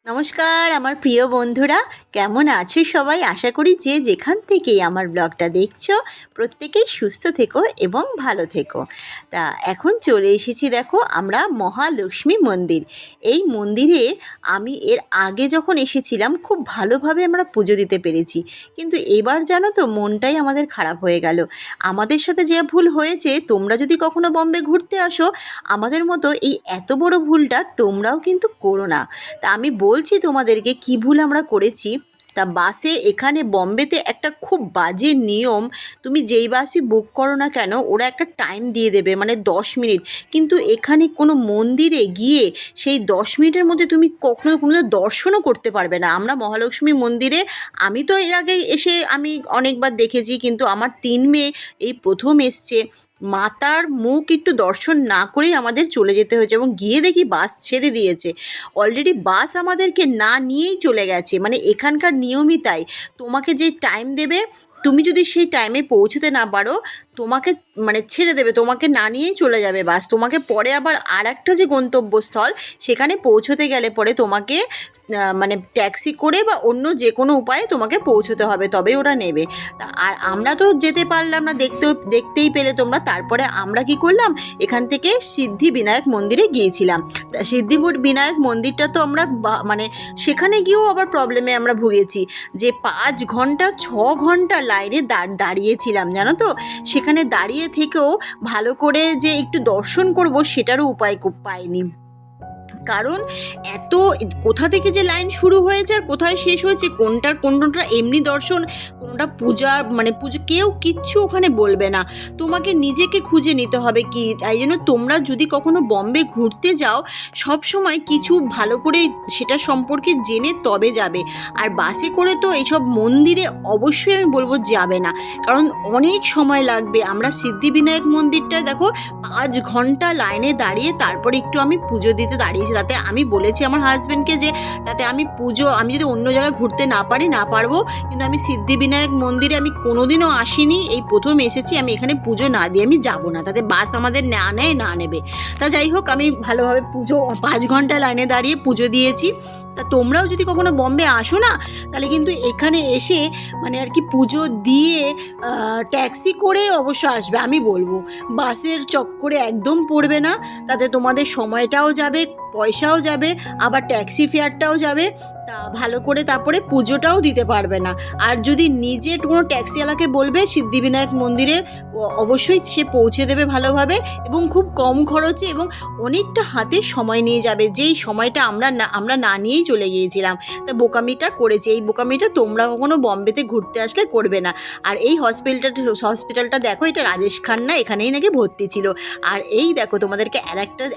নমস্কার আমার প্রিয় বন্ধুরা, কেমন আছো সবাই? আশা করি যে যেখান থেকেই আমার ব্লগটা দেখছো প্রত্যেকেই সুস্থ থেকো এবং ভালো থেকো। তা এখন চলে এসেছি, দেখো আমরা মহালক্ষ্মী মন্দির। এই মন্দিরে আমি এর আগে যখন এসেছিলাম খুব ভালোভাবে আমরা পুজো দিতে পেরেছি, কিন্তু এবার জানো তো মনটাই আমাদের খারাপ হয়ে গেল। আমাদের সাথে যে ভুল হয়েছে, তোমরা যদি কখনো বম্বে ঘুরতে আসো আমাদের মতো এই এত বড় ভুলটা তোমরাও কিন্তু করো না। তা আমি বলছি তোমাদেরকে কী ভুল আমরা করেছি। তা বাসে এখানে বম্বেতে একটা খুব বাজে নিয়ম, তুমি যেই বাসই বুক করো না কেন ওরা একটা টাইম দিয়ে দেবে, মানে 10 মিনিট। কিন্তু এখানে কোনো মন্দিরে গিয়ে সেই 10 মিনিটের মধ্যে তুমি কখনো কোনো দর্শনও করতে পারবে না। আমরা মহালক্ষ্মী মন্দিরে আমি তো এর আগে এসে আমি অনেকবার দেখেছি, কিন্তু আমার 3 মেয়ে এই প্রথম এসছে। মাতার মুখ একটু দর্শন না করেই আমাদের চলে যেতে হয়েছে, এবং গিয়ে দেখি বাস ছেড়ে দিয়েছে। অলরেডি বাস আমাদেরকে না নিয়েই চলে গেছে, মানে এখানকার নিয়মই তাই। তোমাকে যে টাইম দেবে, তুমি যদি সেই টাইমে পৌঁছতে না পারো তোমাকে মানে ছেড়ে দেবে, তোমাকে না নিয়েই চলে যাবে বাস। তোমাকে পরে আবার আর একটা যে গন্তব্যস্থল সেখানে পৌঁছতে গেলে পরে তোমাকে মানে ট্যাক্সি করে বা অন্য যে কোনো উপায়ে তোমাকে পৌঁছতে হবে, তবেই ওরা নেবে। আর আমরা তো যেতে পারলাম না, দেখতেই পেলে তোমরা। তারপরে আমরা কি করলাম, এখান থেকে সিদ্ধি বিনায়ক মন্দিরে গিয়েছিলাম। সিদ্ধি বিনায়ক মন্দিরটা তো আমরা মানে সেখানে গিয়েও আবার প্রবলেমে আমরা ভুগেছি, যে 5 ঘন্টা 6 ঘন্টা লাইনে দাঁড়িয়েছিলাম জানো তো। সেখানে দাঁড়িয়ে থেকেও ভালো করে যে একটু দর্শন করব সেটারও উপায় পাইনি, কারণ এত কোথা থেকে যে লাইন শুরু হয়েছে আর কোথায় শেষ হয়েছে, কোনটা এমনি দর্শন, কোনটা পূজা, মানে পুজো কেউ কিচ্ছু ওখানে বলবে না, তোমাকে নিজেকে খুঁজে নিতে হবে। কি তাই জন্য তোমরা যদি কখনো বম্বে ঘুরতে যাও সব সময় কিছু ভালো করে সেটা সম্পর্কে জেনে তবে যাবে। আর বাসে করে তো এইসব মন্দিরে অবশ্যই আমি বলবো যাবে না, কারণ অনেক সময় লাগবে। আমরা সিদ্ধিবিনায়ক মন্দিরটায় দেখো 5 ঘন্টা লাইনে দাঁড়িয়ে তারপরে একটু আমি পুজো দিতে দাঁড়িয়েছি। তাতে আমি বলেছি আমার হাজব্যান্ডকে যে তাতে আমি যদি অন্য জায়গায় ঘুরতে না পারবো, কিন্তু আমি সিদ্ধিবিনায়ক মন্দিরে আমি কোনোদিনও আসিনি, এই প্রথম এসেছি, আমি এখানে পুজো না দিয়ে আমি যাবো না, তাতে বাস আমাদের না নেবে। তা যাই হোক, আমি ভালোভাবে 5 ঘন্টা লাইনে দাঁড়িয়ে পুজো দিয়েছি। তা তোমরাও যদি কখনো বম্বে আসো না, তাহলে কিন্তু এখানে এসে মানে আর কি পুজো দিয়ে ট্যাক্সি করে অবশ্য আসবে। আমি বলবো বাসের চক্করে একদম পড়বে না, তাতে তোমাদের সময়টাও যাবে, পয়সাও যাবে, আবার ট্যাক্সি ফেয়ারটাও যাবে। তা ভালো করে তারপরে পুজোটাও দিতে পারবে না। আর যদি নিজে কোনো ট্যাক্সিওয়ালাকে বলবে সিদ্ধিবিনায়ক মন্দিরে, অবশ্যই সে পৌঁছে দেবে ভালোভাবে এবং খুব কম খরচে, এবং অনেকটা হাতে সময় নিয়ে যাবে, যেই সময়টা আমরা না নিয়েই চলে গিয়েছিলাম। তা বোকামিটা করেছে, এই বোকামিটা তোমরা কখনো বম্বেতে ঘুরতে আসলে করবে না। আর এই হসপিটালটা দেখো, এটা রাজেশ খান্না এখানেই নাকি ভর্তি ছিল। আর এই দেখো তোমাদেরকে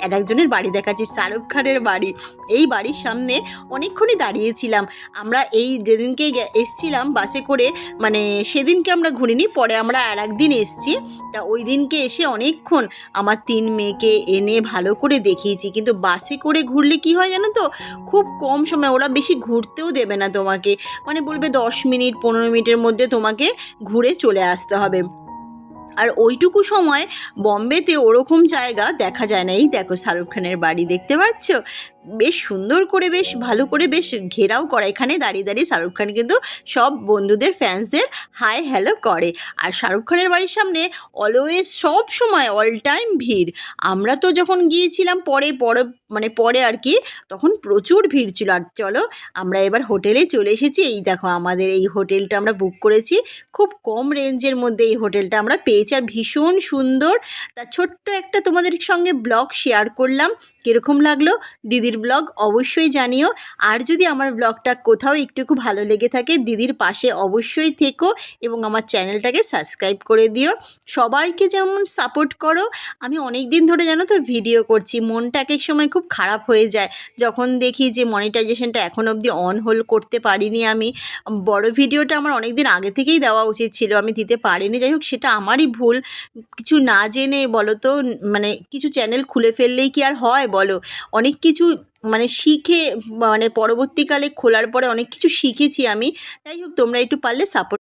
আরেকজনের বাড়ি দেখাচ্ছি, শাহরুখ খানের বাড়ি। এই বাড়ির সামনে অনেকক্ষণই দাঁড়িয়েছিলাম আমরা। এই যেদিনকে এসছিলাম বাসে করে, মানে সেদিনকে আমরা ঘুরিনি, পরে আমরা আর একদিন এসছি। তা ওই দিনকে এসে অনেকক্ষণ আমার 3 মেয়েকে এনে ভালো করে দেখিয়েছি। কিন্তু বাসে করে ঘুরলে কি হয় জানো তো, খুব কম সময়, ওরা বেশি ঘুরতেও দেবে না তোমাকে, মানে বলবে 10 মিনিট 15 মিনিটের মধ্যে তোমাকে ঘুরে চলে আসতে হবে। আর ওইটুকু সময় বম্বেতে ওরকম জায়গা দেখা যায় না। এই দেখো শাহরুখ খানের বাড়ি দেখতে পাচ্ছ, বেশ সুন্দর করে, বেশ ভালো করে, বেশ ঘেরাও করা। এখানে দাঁড়িয়ে দাঁড়িয়ে শাহরুখ খান কিন্তু সব বন্ধুদের ফ্যান্সদের হাই হ্যালো করে। আর শাহরুখ খানের বাড়ির সামনে অলওয়েজ সব সময় অল টাইম ভিড়। আমরা তো যখন গিয়েছিলাম পরে আর কি, তখন প্রচুর ভিড় ছিল। আর চলো আমরা এবার হোটেলে চলে এসেছি। এই দেখো আমাদের এই হোটেলটা আমরা বুক করেছি, খুব কম রেঞ্জের মধ্যে এই হোটেলটা আমরা পেয়েছি, আর ভীষণ সুন্দর। তা ছোট্ট একটা তোমাদের সঙ্গে ব্লগ শেয়ার করলাম, কীরকম লাগলো দিদির ব্লগ অবশ্যই জানিও। আর যদি আমার ব্লগটা কোথাও একটুকু ভালো লেগে থাকে, দিদির পাশে অবশ্যই থেকো এবং আমার চ্যানেলটাকে সাবস্ক্রাইব করে দিও। সবাইকে যেমন সাপোর্ট করো, আমি অনেক দিন ধরে জানো তো ভিডিও করছি, মনটা এক এক সময় খুব খারাপ হয়ে যায় যখন দেখি যে মনিটাইজেশনটা এখন অবধি অন করতে পারিনি আমি। বড় ভিডিওটা আমার অনেক দিন আগে থেকেই দেওয়া উচিত ছিল, আমি দিতে পারিনি। যাই হোক, সেটা আমারই ভুল। কিছু না জেনে বলো তো, মানে কিছু চ্যানেল খুলে ফেললেই কি আর হয় বলো, অনেক কিছু মানে শিখে, মানে পরবর্তীকালে খোলার পরে অনেক কিছু শিখেছি আমি। যাই হোক, তোমরা একটু পারলে সাপোর্ট